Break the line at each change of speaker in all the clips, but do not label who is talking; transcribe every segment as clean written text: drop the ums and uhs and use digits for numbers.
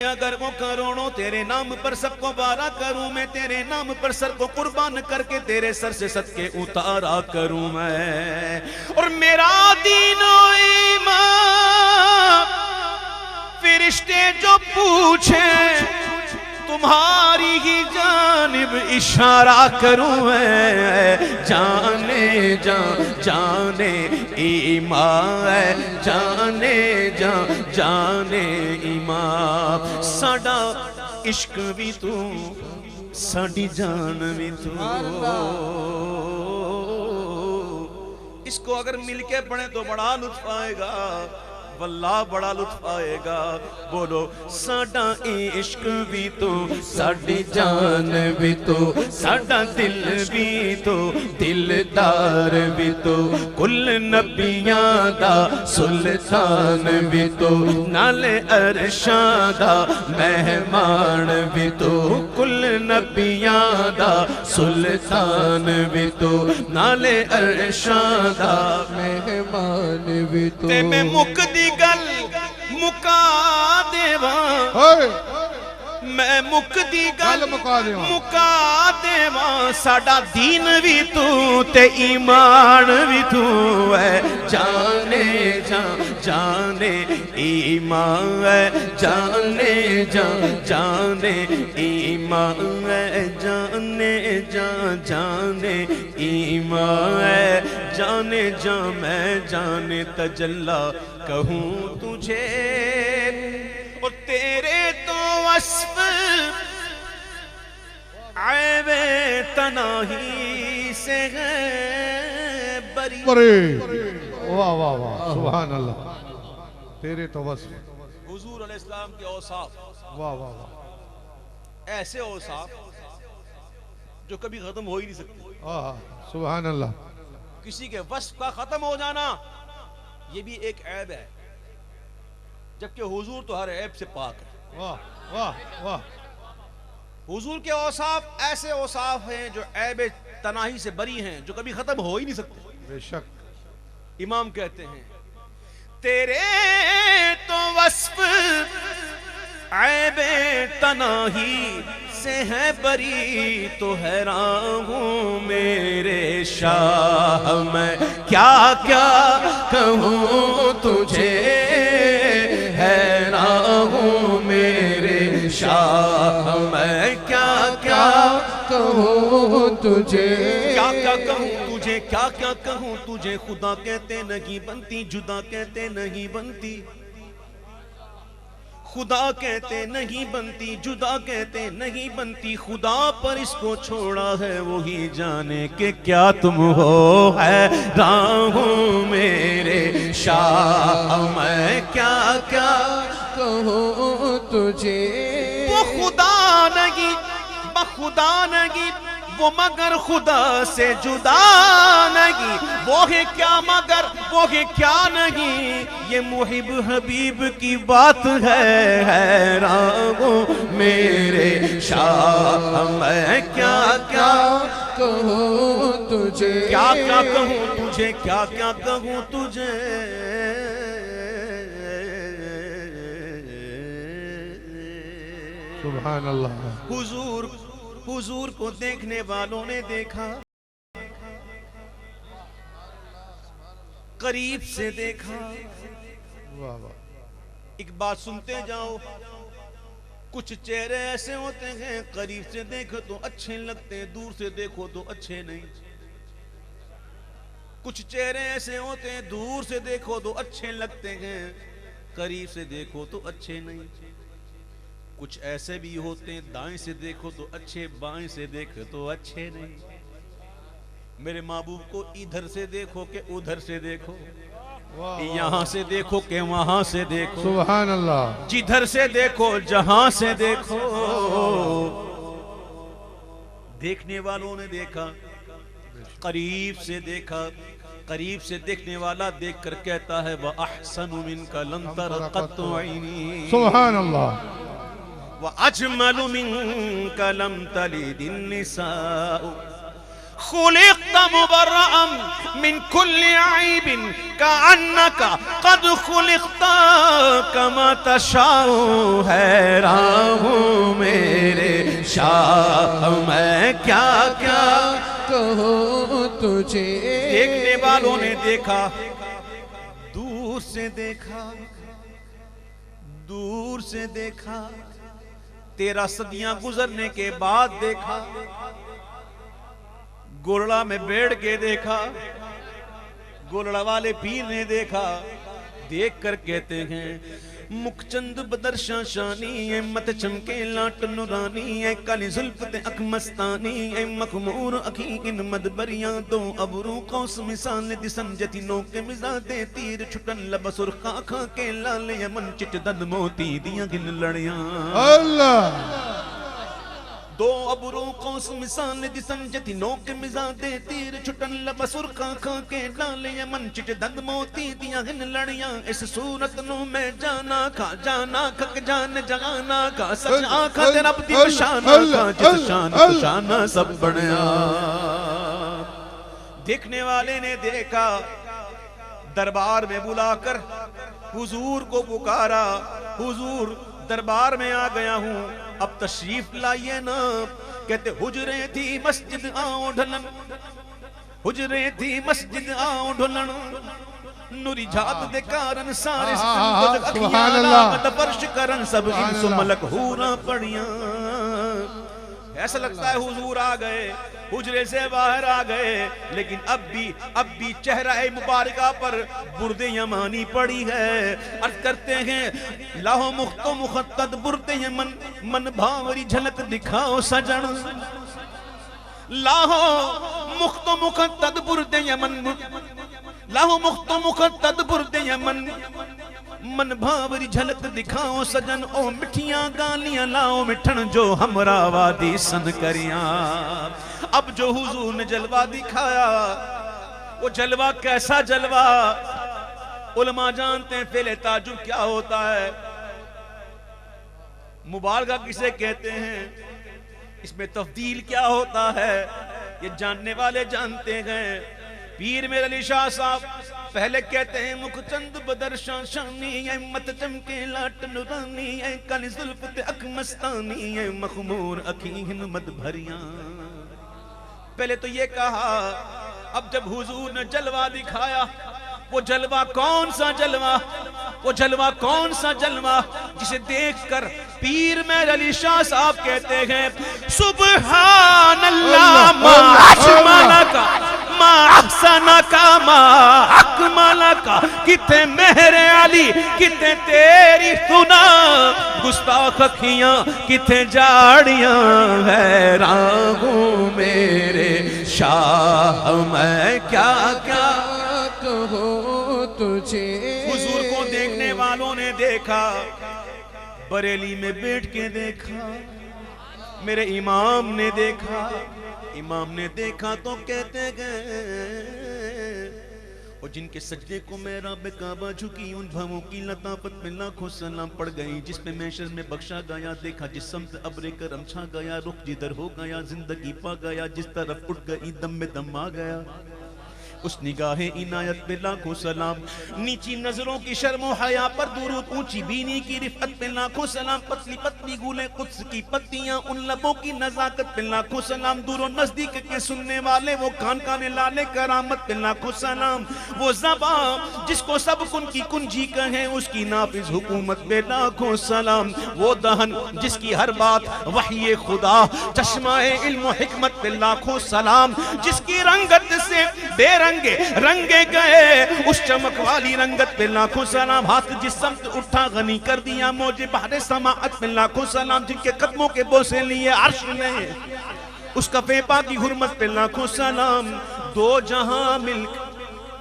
اگر وہ کروڑوں تیرے نام پر سب کو بارہ کروں میں، تیرے نام پر سر کو قربان کر کے تیرے سر سے صدقے اتارا کروں میں، اور میرا دین و ایمان فرشتے جو پوچھیں تمہاری ہی جانب اشارہ کروں میں، جانے جانے ایمان، جانے جانے ایمان، ساڈا عشق بھی تو ساڈی جان بھی تو۔ اس کو اگر مل کے پڑھیں تو بڑا لطف آئے گا، واللہ بڑا لطف آئے گا۔ بولو ساڈا عشق بھی تو ساڈی جان بھی تو، ساڈا دل بھی تو دلدار بھی تو، کل نبیاں دا سلطان بھی تو، نالے عرشاں دا مہمان بھی تو، کل نبیاں دا سلطان بھی تو، نالے عرشاں دا مہمان بھی تو۔ تے میں مک دی گل مکا دیواں، میں مک دی گل مکا دیواں، ساڈا دین بھی تو تے ایمان بھی تو ہے، جانے جانے ایمان ہے، جانے جانے ایمان ہے، جانے جانے ایمان ہے، جانے میں جانے تجلا کہوں تجھے، اور تیرے تو وصف عیب تناہی سے ہے بری۔
واہ واہ واہ سبحان اللہ، تیرے تو وصف
حضور علیہ السلام کے اوصاف،
واہ واہ واہ،
ایسے اوصاف جو کبھی ختم ہو ہی نہیں سکتے۔
سبحان اللہ۔
کسی کے وصف کا ختم ہو جانا یہ بھی ایک عیب ہے، جبکہ حضور تو ہر عیب سے پاک ہے۔
واہ واہ واہ،
حضور کے اوصاف ایسے اوصاف ہیں جو عیب تناہی سے بری ہیں، جو کبھی ختم ہو ہی نہیں سکتے۔
بے شک۔
امام کہتے ہیں تیرے تو وصف عیب تناہی سے ہے بری، تو حیران ہوں میرے شاہ میں کیا کیا کہوں تجھے، حیران ہوں میرے شاہ میں کیا کیا کہوں تجھے، کیا کیا کہوں تجھے، کیا کیا کہوں تجھے، خدا کہتے نہیں بنتی، جدا کہتے نہیں بنتی، خدا کہتے نہیں بنتی، جدا کہتے نہیں بنتی، خدا پر اس کو چھوڑا ہے وہی جانے کہ کیا تم ہو، حیران ہوں میرے شاہ میں کیا کیا کہوں تجھے۔ وہ خدا نہیں بخدا نہیں، وہ مگر خدا سے جدا نہیں، وہ ہے کیا مگر وہ ہے کیا نہیں، یہ محب حبیب کی بات ہے، حیران ہوں میرے شاہ میں کیا کیا کہوں تجھے، کیا کیا کہوں تجھے، کیا کیا کہوں تجھے۔
سبحان اللہ۔
حضور کو دیکھنے والوں نے دیکھا، قریب سے دیکھا۔
واہ واہ،
ایک بات سنتے جاؤ، کچھ چہرے ایسے ہوتے ہیں قریب سے دیکھو تو اچھے لگتے، دور سے دیکھو تو اچھے نہیں۔ کچھ چہرے ایسے ہوتے ہیں دور سے دیکھو تو اچھے لگتے ہیں، قریب سے دیکھو تو اچھے نہیں۔ کچھ ایسے بھی ہوتے ہیں دائیں سے دیکھو تو اچھے، بائیں سے دیکھو تو اچھے نہیں۔ میرے محبوب کو ادھر سے دیکھو کہ ادھر سے دیکھو، یہاں سے دیکھو کہ وہاں سے دیکھو،
سبحان اللہ،
جدھر سے دیکھو جہاں سے دیکھو، دیکھنے والوں نے دیکھا، قریب سے دیکھا، قریب سے دیکھنے والا دیکھ کر کہتا ہے وَأَحْسَنُ مِنْكَ لَمْ تَرَ قَطُّ عَيْنِي،
سبحان اللہ،
وَأَجْمَلُ مِنْكَ لَمْ تَلِدِ النِّسَاءُ، خلقت مبرأ من كل عيب كأنك قد خلقت كما تشاء حیران ہوں میرے شاہ میں کیا کیا
کہوں تجھے
دیکھنے والوں نے دیکھا دور سے دیکھا دور سے دیکھا 13 صدیاں گزرنے کے بعد دیکھا گولڑا میں بیٹھ کے دیکھا گولڑا والے پیر نے دیکھا دیکھ کر کہتے ہیں مکھ چند بدرشاں شانی اے مت چمکے لاٹ نورانی اے کالی زلفت اک مستانی اے مخمور اکھیں مدبریاں دو ابرو قوس مثال دسن جتی نو کے مزادے تیر چھٹن لب سرخا کھا کے لال یمن چٹ دد موتی دیاں گن لڑیاں
اللہ
دو ابرو قوس مثال دسن جتی نو کے مزادے تیر چھٹن لب سرخا کھا کے لال یمن چٹ دد موتی دیاں گن لڑیاں اس صورت نو میں جانا کھا جانا کھک جان جگانا کھا سچ آنکھا تیرا پتی بشانا کھا جس شان کشانا سب بڑھیا دیکھنے والے نے دیکھا دربار میں بلا کر حضور کو پکارا حضور دربار میں آ گیا ہوں اب تشریف لائیے نا کہتے حجرے تھی مسجد آؤ ڈھلن حجرے تھی مسجد آؤ ڈھلن نوری جھات دے کارن سارے سندھ
سبحان اللہ
فرش کرن سب انس و ملک ہورا پڑیاں ایسا لگتا ہے حضور آ گئے حجرے سے باہر آ گئے لیکن اب بھی چہرہ مبارکہ پر برد یمانی پڑی ہے عرض کرتے ہیں لاہو مخت و مخطط برد یمن من بھاوری جھلک دکھاؤ سجن لاہو مخت و مخطط برد یمن لاہو مخت و مخطط برد یمن من بھاوری جھلک دکھاؤ سجن او مٹھیاں گالیاں لاؤ مٹھن جو ہمرا وادی سن کریاں اب جو حضور نے جلوہ دکھایا وہ جلوہ کیسا جلوہ علماء جانتے ہیں فعل تعجب کیا ہوتا ہے مبالغہ کسے کہتے ہیں اس میں تفضیل کیا ہوتا ہے یہ جاننے والے جانتے ہیں پیر میرے علی شاہ صاحب پہلے کہتے ہیں مکھ چند بدرشاں شانی اے مت چمکے لاٹ نورانی اے کالی زلفت اک مستانی اے مخمور اکھیں مد بھریاں پہلے تو یہ کہا اب جب حضور نے جلوہ دکھایا وہ جلوہ کون سا جلوہ وہ جلوہ کون سا جلوہ جسے دیکھ کر پیر میرے علی شاہ صاحب کہتے ہیں سبحان اللہ ما اجملکا ما احسنکا ما اکملکا کتے مہر علی کتے تیری سنا گستاخ اکھیاں کتے جاڑیاں حیران ہوں میرے شاہ میں کیا کیا
کہوں تجھے
حضور کو دیکھنے والوں نے دیکھا بریلی میں بیٹھ کے دیکھا میرے امام نے دیکھا تو کہتے گئے اور جن کے سجدے کو محراب کعبہ جھکی ان بھووں کی لطافت میں لاکھوں سلام پڑ گئی جس میں محشر میں بخشا گیا دیکھا جس سمت ابر کرم چھا گیا رخ جدھر ہو گیا زندگی پا گیا جس طرف اٹھ گئی دم میں دم آ گیا اس نگاہ عنایت پہ لاکھوں سلام نیچی نظروں کی شرم و حیا پر درود اونچی بینی کی رفعت پہ لاکھوں سلام پتلی پتلی گولے قدس کی پتیاں ان لبوں کی نزاکت پہ لاکھوں سلام دور و نزدیک کے سننے والے وہ کان کانے لالے کرامت پہ لاکھوں سلام وہ زبان جس کو سب کن کی کنجی کہیں اس کی نافذ حکومت پہ لاکھوں سلام وہ دہن جس کی ہر بات وحی خدا چشمہ علم و حکمت پہ لاکھوں سلام جس کی رنگت سے بے رنگے گئے اس چمک والی رنگت پہ لاکھوں سلام ہاتھ جس سمت اٹھا غنی کر دیا موجے بحر سماعت پہ لاکھوں سلام جن کے قدموں کے بوسے لیے عرش نے اس کا پیپا کی حرمت پہ لاکھوں سلام دو جہاں ملک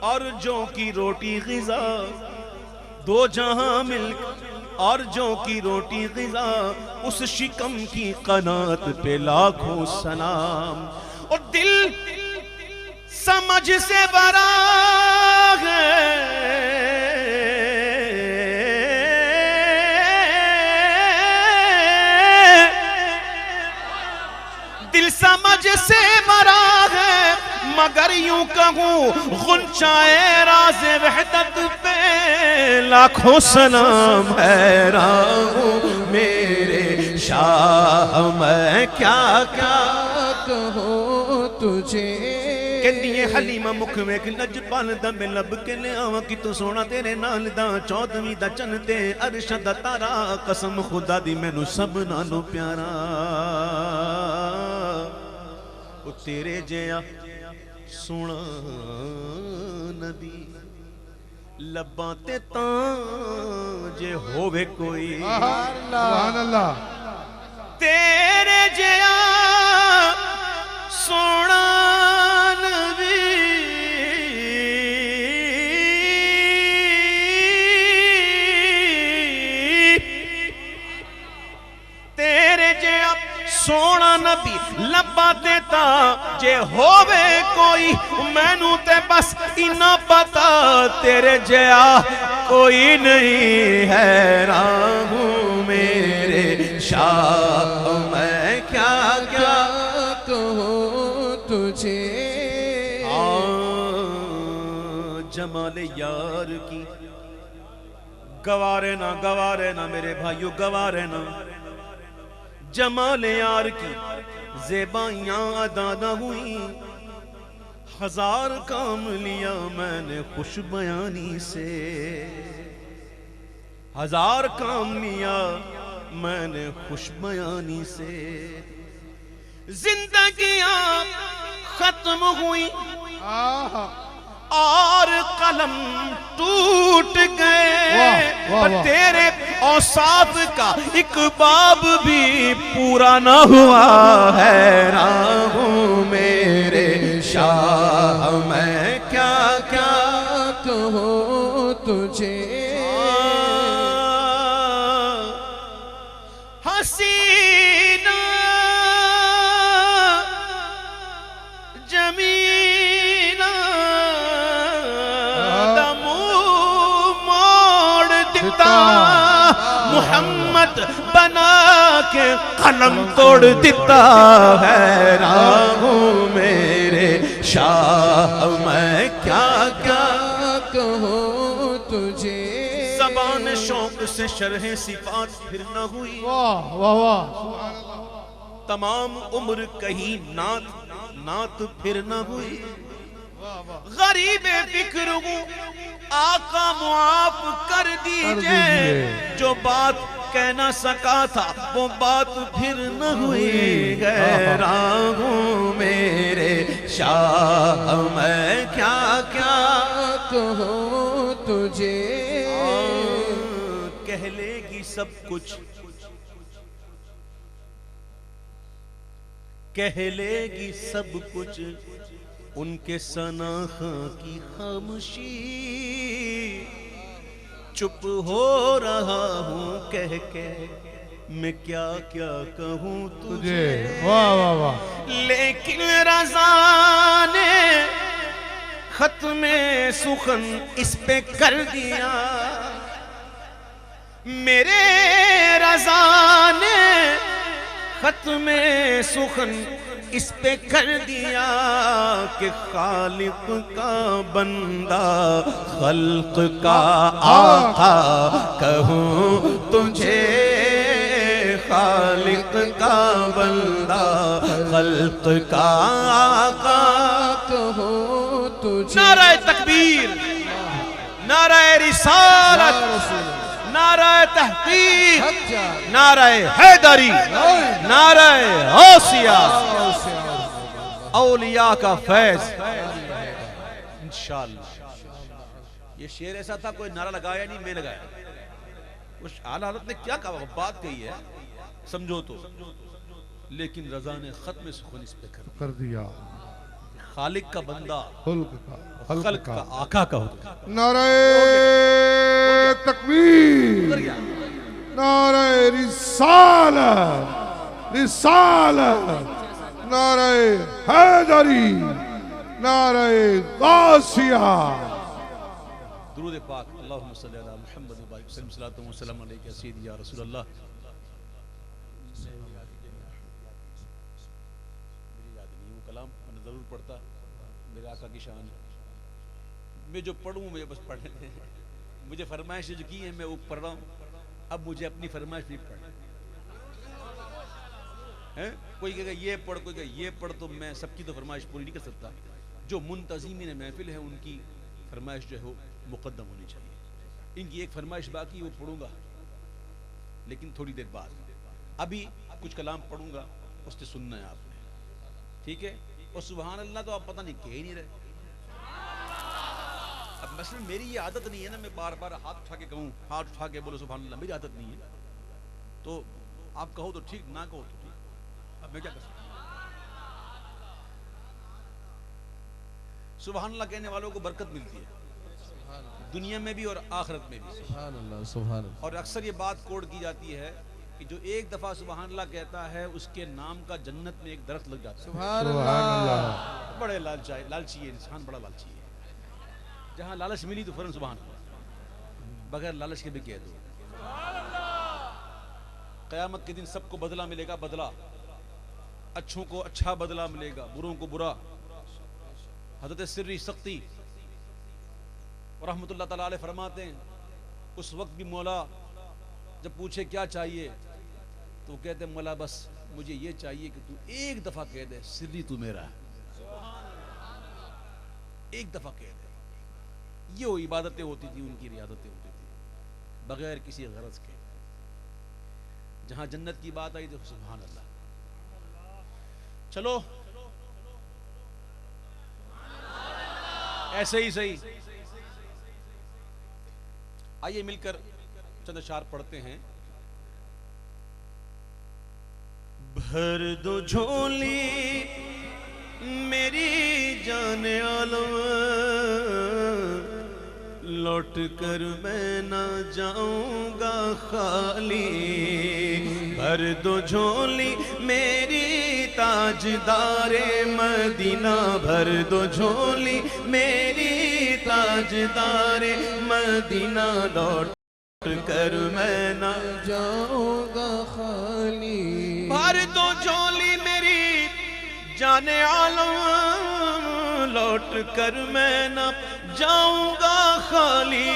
اور جو کی روٹی غذا دو جہاں ملک اور جو کی روٹی غذا اس شکم کی قناعت پہ لاکھوں سلام اور دل سمجھ سے برا ہے دل سمجھ سے برا ہے مگر یوں کہوں غنچائے راز وحدت پہ لاکھوں سلام حیران ہوں میرے شاہ میں کیا
کہوں تجھے
کہندی ہے حلیمہ مکھ میں کہ لج پال دا میں لب کے لے آواں کی تو سونا تیرے نال دا 14ویں دا چن تے عرش دا تارا قسم خدا دی مینوں سب نالوں پیارا او تیرے جیا سونا نبی لباں تے تاں جے ہووے کوئی
سبحان اللہ
تیرے جیا سونا سونا نبی لبا دیتا جے ہووے کوئی مینوں تے بس اینا پتا تیرے جیا کوئی نہیں حیران ہوں میرے شاہ میں کیا
کہوں تجھے
جمال یار کی گوارے نہ میرے بھائیو گوارے نہ جمال یار کی زیبائیاں ادا نہ ہوئی ہزار کام لیا میں نے خوش بیانی سے ہزار کام لیا میں نے خوش بیانی سے زندگیاں ختم ہوئی اور قلم ٹوٹ گئے پر تیرے اوصاف کا ایک باب بھی پورا نہ ہوا حیران ہوں میرے شاہ میں کیا
کہوں تجھے
حسینہ جمیلہ محمد بنا کے قلم توڑ دیتا حیران ہوں میرے شاہ میں کیا
کہوں تجھے
زبان شوق سے شرح صفات پھر نہ ہوئی
واہ واہ واہ
تمام عمر کہیں نعت پھر نہ ہوئی غریب فکر ہوں آقا معاف کر دیجئے جو بات کہنا سکا تھا وہ بات پھر نہ ہوئی حیران ہوں میرے شاہ میں کیا
کہوں تجھے
کہہ لے گی سب کچھ کہہ لے گی سب کچھ ان کے ثناء کی خاموشی چپ ہو رہا ہوں کہہ کے میں کیا کہوں تجھے
واہ واہ واہ
لیکن رضا نے ختم سخن اس پہ کر دیا میرے رضا نے ختم سخن اس پہ کر دیا کہ خالق کا بندہ خلق کا آقا کہوں تجھے خالق کا بندہ خلق کا آقا
کہوں تجھے
نعرہ تکبیر نعرہ رسالت نعرہ تحقیق نعرہ حیدری نعرہ غوثیہ اولیاء کا فیض انشاءاللہ یہ شعر ایسا تھا کوئی نعرہ لگایا نہیں میں لگایا اس اعلی حضرت نے کیا کہا بات کہی ہے سمجھو تو لیکن رضا نے ختم سخن اس پہ
کر دیا
خالق کا بندہ
خلق
کا آقا کا ہوتا
نعرہ تکبیر نعرہ رسالت نعرہ حیدری نعرہ غوثیہ
درود پاک اللہم صلی اللہ محمد و وسلم صلاۃ و سلام علیکہ سیدی یا رسول اللہ میری یاد نہیں وہ کلام میں ضرور پڑھتا میرے آقا کی شان ہے. میں جو پڑھوں مجھے بس پڑھنے دیں. مجھے فرمائش جو کی ہے میں وہ پڑھ رہا ہوں. اب مجھے اپنی فرمائش بھی پڑھنا ہے. کوئی کہے گا یہ پڑھ, کوئی کہے گا یہ پڑھ, تو میں سب کی تو فرمائش پوری نہیں کر سکتا. جو منتظمین محفل ہے ان کی فرمائش جو ہے وہ مقدم ہونی چاہیے. ان کی ایک فرمائش باقی وہ پڑھوں گا لیکن تھوڑی دیر بعد. ابھی کچھ کلام پڑھوں گا, اس سے سننا ہے آپ نے, ٹھیک ہے؟ اور سبحان اللہ تو آپ پتہ نہیں کہہ ہی نہیں رہے. اب مثلا میری یہ عادت نہیں ہے نا میں بار بار ہاتھ اٹھا کے کہوں, ہاتھ اٹھا کے بولو سبحان اللہ, میری عادت نہیں ہے. تو آپ کہو تو ٹھیک, نہ کہو تو ٹھیک. اب میں کیا کر سکتا ہوں؟ سبحان اللہ کہنے والوں کو برکت ملتی ہے دنیا میں بھی اور آخرت میں بھی.
سبحان اللہ سبحان اللہ.
اور اکثر یہ بات کوڈ کی جاتی ہے کہ جو ایک دفعہ سبحان اللہ کہتا ہے اس کے نام کا جنت میں ایک درخت لگ جاتا ہے.
سبحان
سبحان
اللہ.
اللہ.
بڑے لالچی ہے انسان, بڑا لالچی ہے. جہاں لالچ ملی تو فوراً سبحان اللہ, بغیر لالچ کے بھی کہہ دو. قیامت کے دن سب کو بدلہ ملے گا, بدلہ. اچھوں کو اچھا بدلہ ملے گا, بروں کو برا. حضرت سری سختی رحمت اللہ تعالیٰ علیہ فرماتے ہیں اس وقت بھی مولا جب پوچھے کیا چاہیے تو وہ کہتے ہیں مولا بس مجھے یہ چاہیے کہ تو ایک دفعہ کہہ دے سری تو میرا ہے. ایک دفعہ کہہ دے. یہ وہ عبادتیں ہوتی تھی, ان کی ریاضتیں ہوتی تھی بغیر کسی غرض کے. جہاں جنت کی بات آئی تو سبحان اللہ. چلو ایسے ہی صحیح. آئیے مل کر چند اشعار پڑھتے ہیں. بھر دو جھولی میری جان عالم, لوٹ کر میں نہ جاؤں گا خالی. بھر دو جھولی میری تاجدار مدینہ, بھر دو جھولی میری تاجدار مدینہ, لوٹ کر میں نہ
جاؤں گا خالی.
بھر دو جھولی میری جان عالم, لوٹ کر میں نہ جاؤں گا خالی.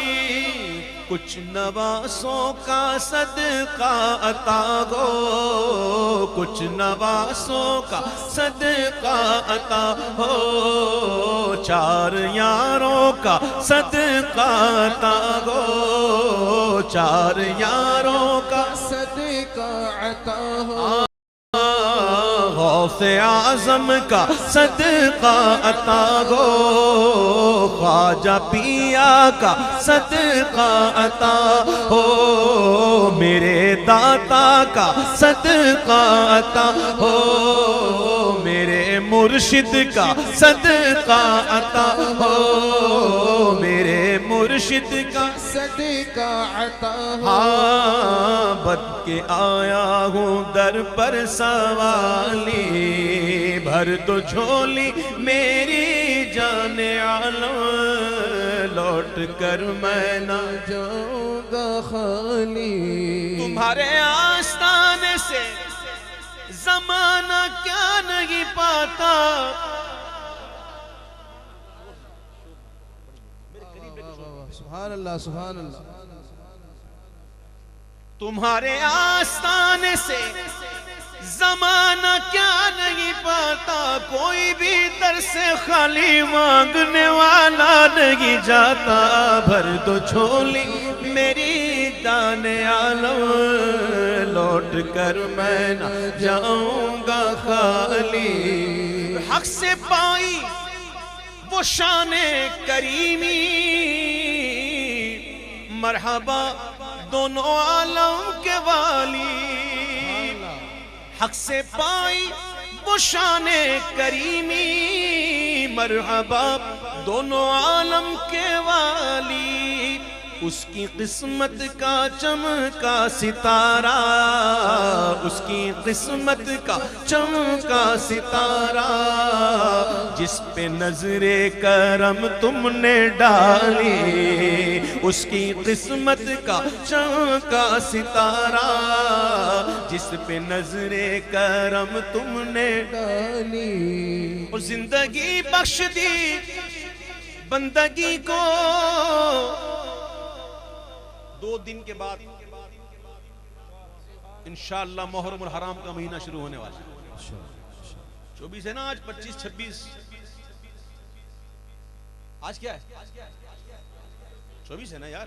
کچھ نواسوں کا صدقہ عطا ہو, کچھ نواسوں کا صدقہ عطا ہو, چار یاروں کا صدقہ عطا ہو, چار یاروں کا
صدقہ عطا ہو.
غوث اعظم کا صدقہ عطا ہو, خواجہ پیا کا صدقہ عطا ہو, میرے داتا کا صدقہ عطا ہو, میرے مرشد کا صدقہ عطا ہو, میرے مرشد کا
صدقہ عطا ہو.
ہاں بد کے آیا ہوں در پر سوالی, بھر دو جھولی میری جان عالم, لوٹ کر میں نہ
جاؤں گا خالی.
تمہارے آستانے سے زمانہ کیا نہیں پاتا.
سبحان اللہ سبحان اللہ.
تمہارے آستانے سے زمانہ کیا نہیں پاتا, کوئی بھی در سے خالی مانگنے والا نہیں جاتا. بھر دو جھولی میری جان عالم, لوٹ کر میں نہ جاؤں گا خالی. حق سے پائی وہ شان کریمی, مرحبا دونوں عالم کے والی. حق سے پائی وہ شان کریمی, مرحبا دونوں عالم کے والی. اس کی قسمت کا چمکا ستارہ، اس کی قسمت کا چمکا ستارہ، جس پہ نظر کرم تم نے ڈالی، اس کی قسمت کا چمکا ستارہ، جس پہ نظر کرم تم نے
ڈالی،
اور زندگی بخش دی بندگی کو۔ 2 دن کے بعد انشاءاللہ محرم الحرام کا مہینہ شروع ہونے والا ہے۔ 24 ہے نا آج، 25 26 آج کیا ہے؟ 24 ہے نا یار؟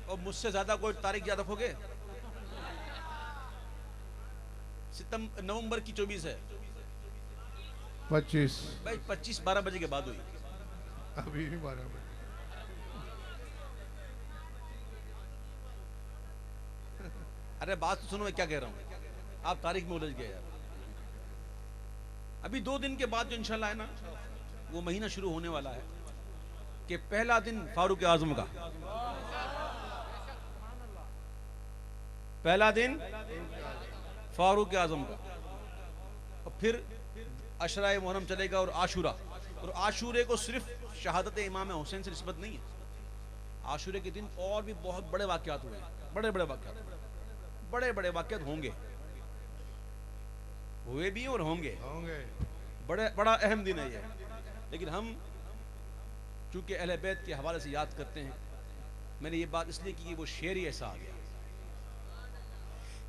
اور مجھ سے زیادہ کوئی تاریخ یاد رکھو گے؟ نومبر کی 24 ہے
25
بھائی، 25 12 بجے کے بعد ہوئی،
ابھی نہیں 12 بجے۔
ارے بات سنو میں کیا کہہ رہا ہوں، آپ تاریخ میں الجھ گئے یار۔ ابھی 2 دن کے بعد جو انشاءاللہ ہے نا، وہ مہینہ شروع ہونے والا ہے کہ پہلا دن فاروق اعظم کا، پہلا دن فاروق اعظم کا، اور پھر عشرہ محرم چلے گا، اور عاشورہ۔ اور عاشورے کو صرف شہادت امام حسین سے نسبت نہیں ہے، عاشورے کے دن اور بھی بہت بڑے واقعات ہوئے ہیں، بڑے بڑے واقعات ہوں گے، ہوئے بھی اور ہوں گے، بڑا اہم دن ہے یہ۔ لیکن ہم چونکہ اہل بیت کے حوالے سے یاد کرتے ہیں، میں نے یہ بات اس لیے کی کہ وہ شعر ہی ایسا آ گیا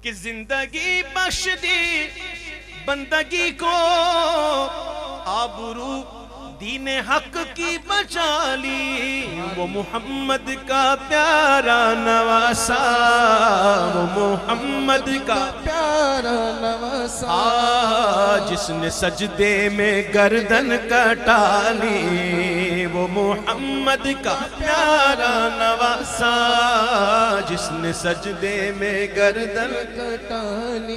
کہ زندگی بخش دی بندگی کو، آبرو دین حق کی بچا لی، وہ محمد کا پیارا نواسا، وہ محمد کا
پیارا نواسا،
جس نے سجدے میں گردن کٹا لی، وہ محمد کا پیارا نواسا، جس نے سجدے میں گردن
کٹا لی،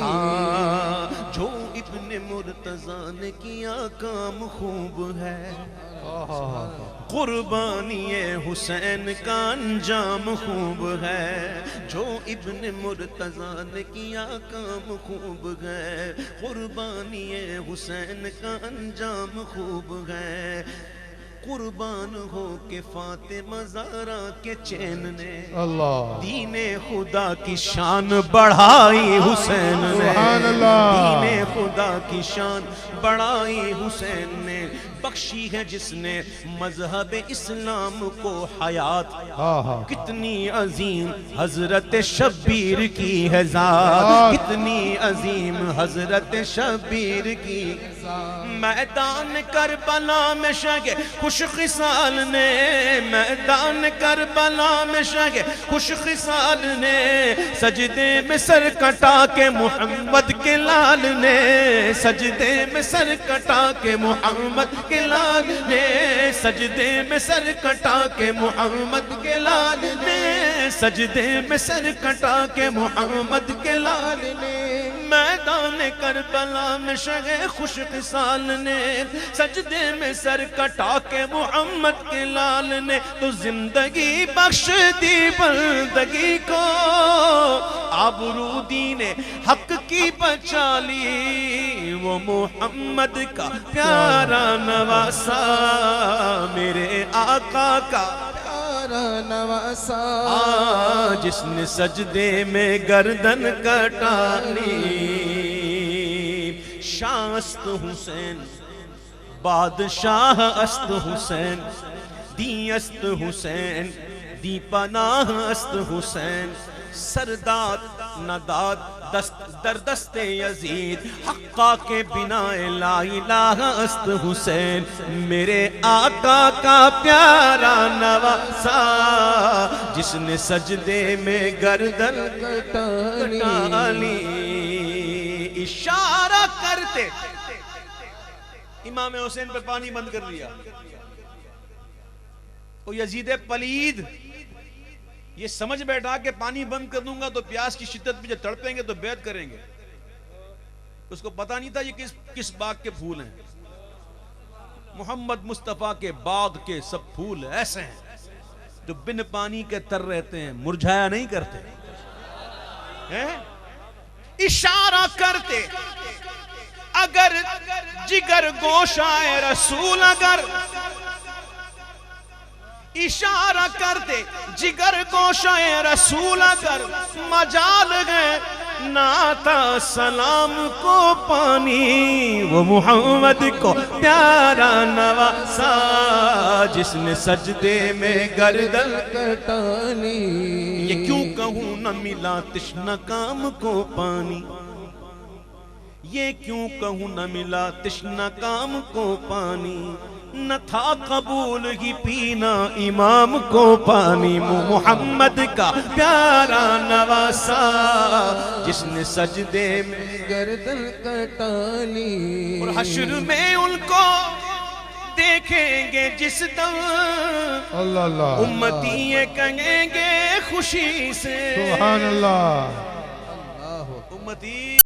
جو ابن مرتضیٰ نے کیا کام خوب ہے، قربانی حسین کا انجام خوب ہے، جو ابن مرتضیٰ نے کیا کام خوب ہے، قربانی حسین کا انجام خوب ہے، قربان ہو کے فاطمہ زہرا کے چین نے،
اللہ
دین خدا کی شان بڑھائی حسین نے،
سبحان اللہ،
دین خدا کی شان بڑھائی حسین نے، بخشی ہے جس نے مذہب اسلام کو حیات، کتنی عظیم حضرت شبیر کی ہے ذات، کتنی عظیم حضرت شبیر کی، میدان کربلا میں شگ خوش خصال نے، میدان کربلا میں شگ خوش خصال نے، سجدے میں سر کٹا کے محمد کے لال نے، سجدے میں سر کٹا کے محمد کے لال نے، سجدے میں سر کٹا کے محمد کے لال نے، سجدے میں سر کٹا کے محمد کے لال نے، میدان کربلا میں شگ خوش خصال نے، سجدے میں سر کٹا کے محمد کے لال نے، تو زندگی بخش دی بندگی کو، آبرو دین حق کی بچا لی، وہ محمد کا پیارا نواسا، میرے آقا کا
پیارا نواسا،
جس نے سجدے میں گردن کٹا لی، شاہ است حسین بادشاہ است حسین، دی است حسین دی پناہ است حسین، سرداد نداد دست در دست یزید، حقا کے بنا لا الہ است حسین، میرے آقا کا پیارا نواسا، جس نے سجدے میں گردن
کٹا
لی، اشارہ کرتے امام حسین پہ پانی بند کر دیا، وہ یزید پلید یہ سمجھ بیٹھا کہ پانی بند کر دوں گا تو پیاس کی شدت میں جب تڑپیں گے تو بیعت کریں گے، اس کو پتا نہیں تھا یہ کس باغ کے پھول ہیں، محمد مصطفیٰ کے باغ کے سب پھول ایسے ہیں جو بن پانی کے تر رہتے ہیں، مرجھایا نہیں کرتے ہیں؟ اشارہ کرتے اگر جگر گوشائے رسول، اگر اشارہ کرتے جگر گوشائے رسول، اگر مجال ہے ناتا سلام کو پانی، وہ محمد کو پیارا نواسا جس نے سجدے میں گردن
کٹانی،
یہ کیوں کہوں نہ ملا تشنہ کام کو پانی، یہ کیوں کہوں نہ ملا تشنہ کام کو پانی، نہ تھا قبول ہی پینا امام کو پانی، محمد کا پیارا نواسا جس نے سجدے میں
گردن کٹانی،
اور حشر میں ان کو دیکھیں گے جس دم،
اللہ اللہ
امتی یہ کہیں گے خوشی سے
سبحان اللہ
امتی